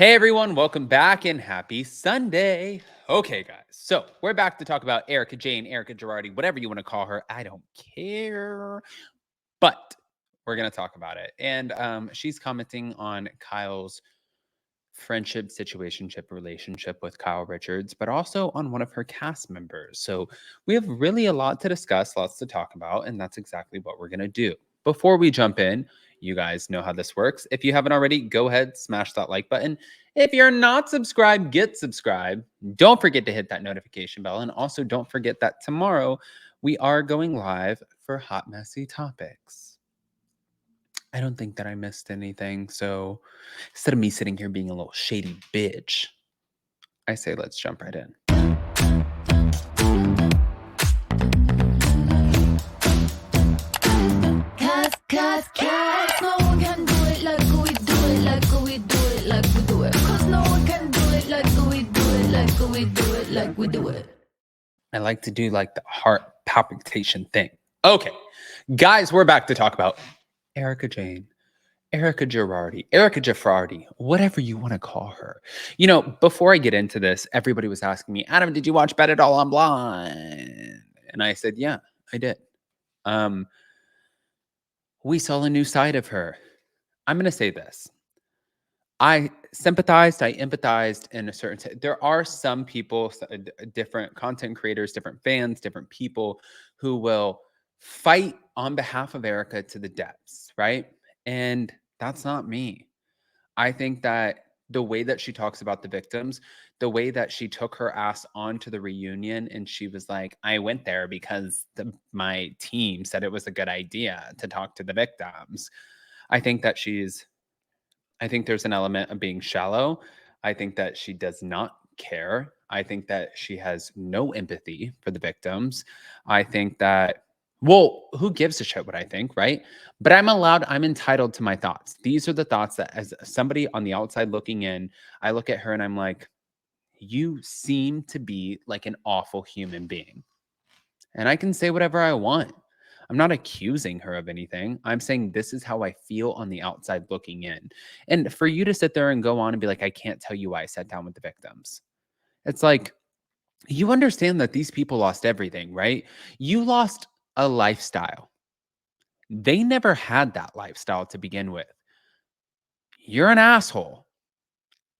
Hey everyone, welcome back and happy Sunday. Okay, guys, so we're back to talk about Erika Jane, Erika Girardi, whatever you want to call her. I don't care, but we're going to talk about it. And she's commenting on Kyle's friendship, situationship, relationship with Kyle Richards, but also on one of her cast members. So we have really a lot to discuss, lots to talk about, and that's exactly what we're going to do. Before we jump in, you guys know how this works. If you haven't already, go ahead, smash that like button. If you're not subscribed, get subscribed. Don't forget to hit that notification bell. And also don't forget that tomorrow we are going live for Hot Messy Topics. I don't think that I missed anything. So instead of me sitting here being a little shady bitch, I say let's jump right in. No one can do it like we do it, like we do it, like we do it. Cause no one can do it like we do it, like we do it, like we do it. I like to do like the heart palpitation thing. Okay, guys, we're back to talk about Erika Jane, Erika Girardi, Erika Jaffrardi, whatever you want to call her. You know, before I get into this, everybody was asking me, Adam, did you watch Bet It All on Blind? And I said, yeah, I did. We saw a new side of her. I'm going to say this. I sympathized, I empathized in a certain there are some people, different content creators, different fans, different people who will fight on behalf of Erika to the depths, right? And that's not me. I think that the way that she talks about the victims, the way that she took her ass onto the reunion and she was like, I went there because my team said it was a good idea to talk to the victims. I think that I think there's an element of being shallow. I think that she does not care. I think that she has no empathy for the victims. I think that, well, who gives a shit what I think, right? But I'm entitled to my thoughts. These are the thoughts that, as somebody on the outside looking in, I look at her and I'm like, you seem to be like an awful human being. And I can say whatever I want. I'm not accusing her of anything. I'm saying this is how I feel on the outside looking in. And for you to sit there and go on and be like, I can't tell you why I sat down with the victims. It's like, you understand that these people lost everything, right? You lost a lifestyle. They never had that lifestyle to begin with. You're an asshole,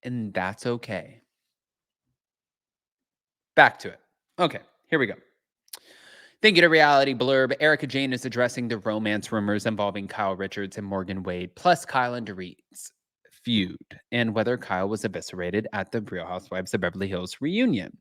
and that's okay. Back to it. Okay, here we go. Thank you to Reality Blurb. Erika Jane is addressing the romance rumors involving Kyle Richards and Morgan Wade, plus Kyle and Dorit's feud, and whether Kyle was eviscerated at the Real Housewives of Beverly Hills reunion.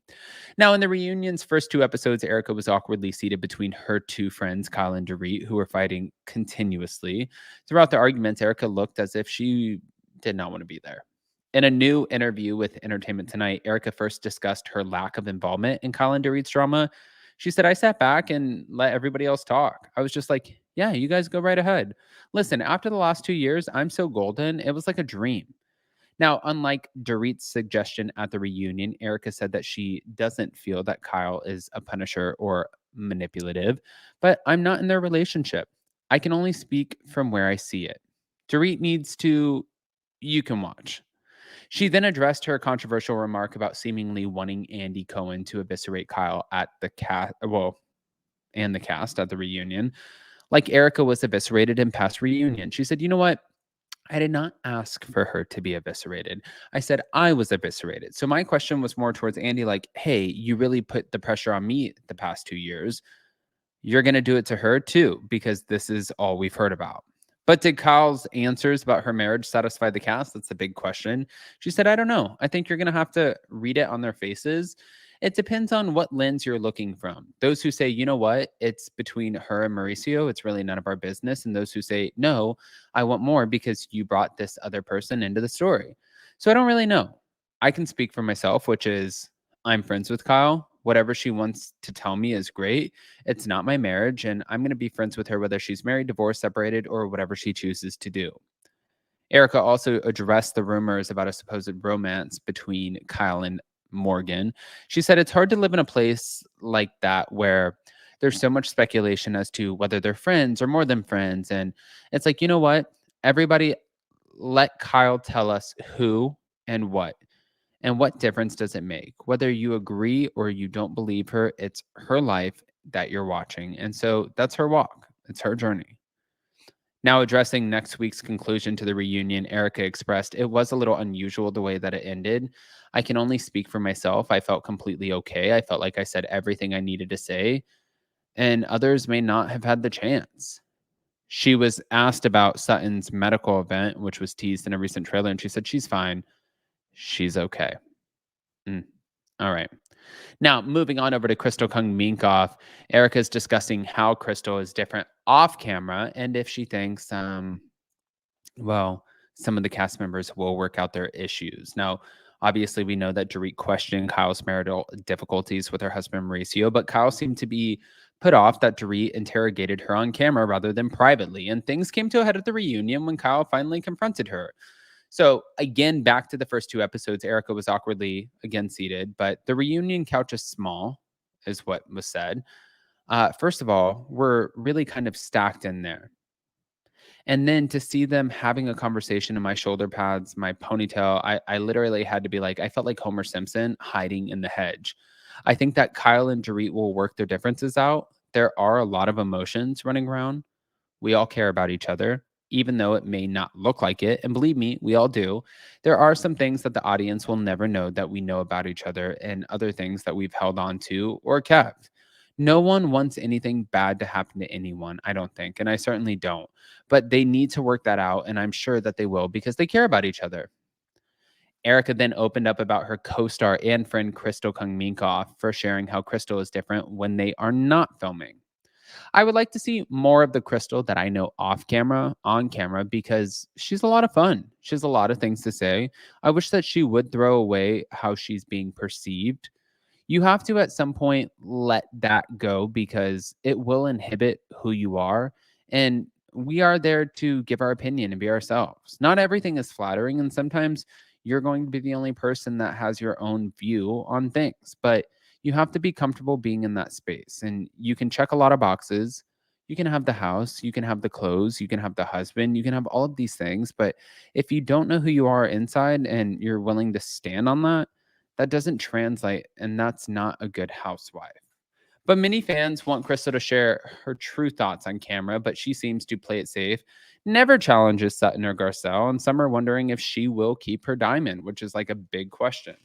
Now, in the reunion's first two episodes, Erika was awkwardly seated between her two friends, Kyle and Dorit, who were fighting continuously. Throughout the arguments, Erika looked as if she did not want to be there. In a new interview with Entertainment Tonight, Erika first discussed her lack of involvement in Kyle and Dorit's drama. She said, I sat back and let everybody else talk. I was just like, yeah, you guys go right ahead. Listen, after the last 2 years, I'm so golden. It was like a dream. Now, unlike Dorit's suggestion at the reunion, Erika said that she doesn't feel that Kyle is a punisher or manipulative, but I'm not in their relationship. I can only speak from where I see it. Dorit needs to, you can watch. She then addressed her controversial remark about seemingly wanting Andy Cohen to eviscerate Kyle at the and the cast at the reunion, like Erika was eviscerated in past reunion. She said, you know what? I did not ask for her to be eviscerated. I said I was eviscerated. So my question was more towards Andy, like, hey, you really put the pressure on me the past 2 years. You're going to do it to her too, because this is all we've heard about. But did Kyle's answers about her marriage satisfy the cast? That's the big question. She said, I don't know. I think you're going to have to read it on their faces. It depends on what lens you're looking from. Those who say, you know what, it's between her and Mauricio, it's really none of our business. And those who say, no, I want more because you brought this other person into the story. So I don't really know. I can speak for myself, which is I'm friends with Kyle. Whatever she wants to tell me is great. It's not my marriage, and I'm going to be friends with her whether she's married, divorced, separated, or whatever she chooses to do. Erika also addressed the rumors about a supposed romance between Kyle and Morgan. She said it's hard to live in a place like that where there's so much speculation as to whether they're friends or more than friends. And it's like, you know what? Everybody let Kyle tell us who And what? And what difference does it make? Whether you agree or you don't believe her, it's her life that you're watching. And so that's her walk, it's her journey. Now, addressing next week's conclusion to the reunion, Erika expressed it was a little unusual the way that it ended. I can only speak for myself. I felt completely okay. I felt like I said everything I needed to say, and others may not have had the chance. She was asked about Sutton's medical event, which was teased in a recent trailer, and she said she's fine. She's okay. Mm. All right. Now, moving on over to Crystal Kung Minkoff, Erica's discussing how Crystal is different off camera and if she thinks, well, some of the cast members will work out their issues. Now, obviously, we know that Dorit questioned Kyle's marital difficulties with her husband, Mauricio, but Kyle seemed to be put off that Dorit interrogated her on camera rather than privately. And things came to a head at the reunion when Kyle finally confronted her. So again, back to the first two episodes, Erika was awkwardly again seated, but the reunion couch is small, is what was said. First of all, we're really kind of stacked in there. And then to see them having a conversation in my shoulder pads, my ponytail, I literally had to be like, I felt like Homer Simpson hiding in the hedge. I think that Kyle and Dorit will work their differences out. There are a lot of emotions running around. We all care about each other, even though it may not look like it. And believe me, we all do. There are some things that the audience will never know that we know about each other and other things that we've held on to or kept. No one wants anything bad to happen to anyone, I don't think. And I certainly don't. But they need to work that out. And I'm sure that they will because they care about each other. Erika then opened up about her co star and friend Crystal Kung Minkoff for sharing how Crystal is different when they are not filming. I would like to see more of the Crystal that I know off camera, on camera, because she's a lot of fun. She has a lot of things to say. I wish that she would throw away how she's being perceived. You have to, at some point, let that go because it will inhibit who you are. And we are there to give our opinion and be ourselves. Not everything is flattering. And sometimes you're going to be the only person that has your own view on things. But you have to be comfortable being in that space. And you can check a lot of boxes. You can have the house, you can have the clothes, you can have the husband, you can have all of these things. But if you don't know who you are inside and you're willing to stand on that, that doesn't translate. And that's not a good housewife. But many fans want Crystal to share her true thoughts on camera, but she seems to play it safe, never challenges Sutton or Garcelle. And some are wondering if she will keep her diamond, which is like a big question.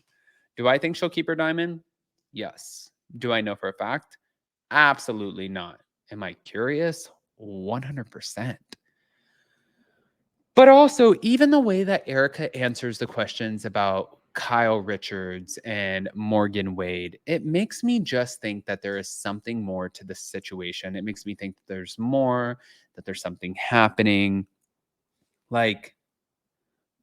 Do I think she'll keep her diamond? Yes. Do I know for a fact? Absolutely not. Am I curious? 100%. But also, even the way that Erika answers the questions about Kyle Richards and Morgan Wade, it makes me just think that there is something more to this situation. It makes me think that there's more, that there's something happening. Like,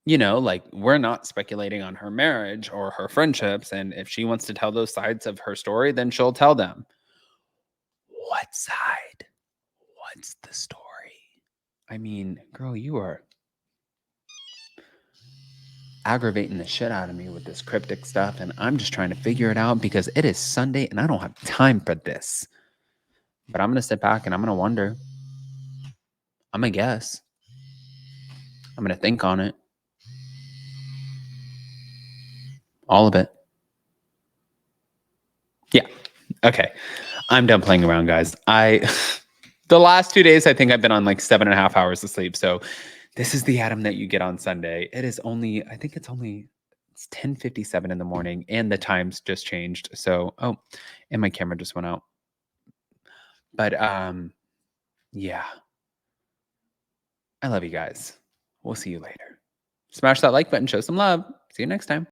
like we're not speculating on her marriage or her friendships. And if she wants to tell those sides of her story, then she'll tell them. What side? What's the story? I mean, girl, you are aggravating the shit out of me with this cryptic stuff. And I'm just trying to figure it out because it is Sunday and I don't have time for this. But I'm going to sit back and I'm going to wonder. I'm going to guess. I'm going to think on it. All of it. Yeah. Okay. I'm done playing around, guys. The last 2 days, I think I've been on like 7.5 hours of sleep. So this is the Adam that you get on Sunday. It is only, I think it's 10:57 in the morning and the times just changed. So, and my camera just went out. But yeah. I love you guys. We'll see you later. Smash that like button, show some love. See you next time.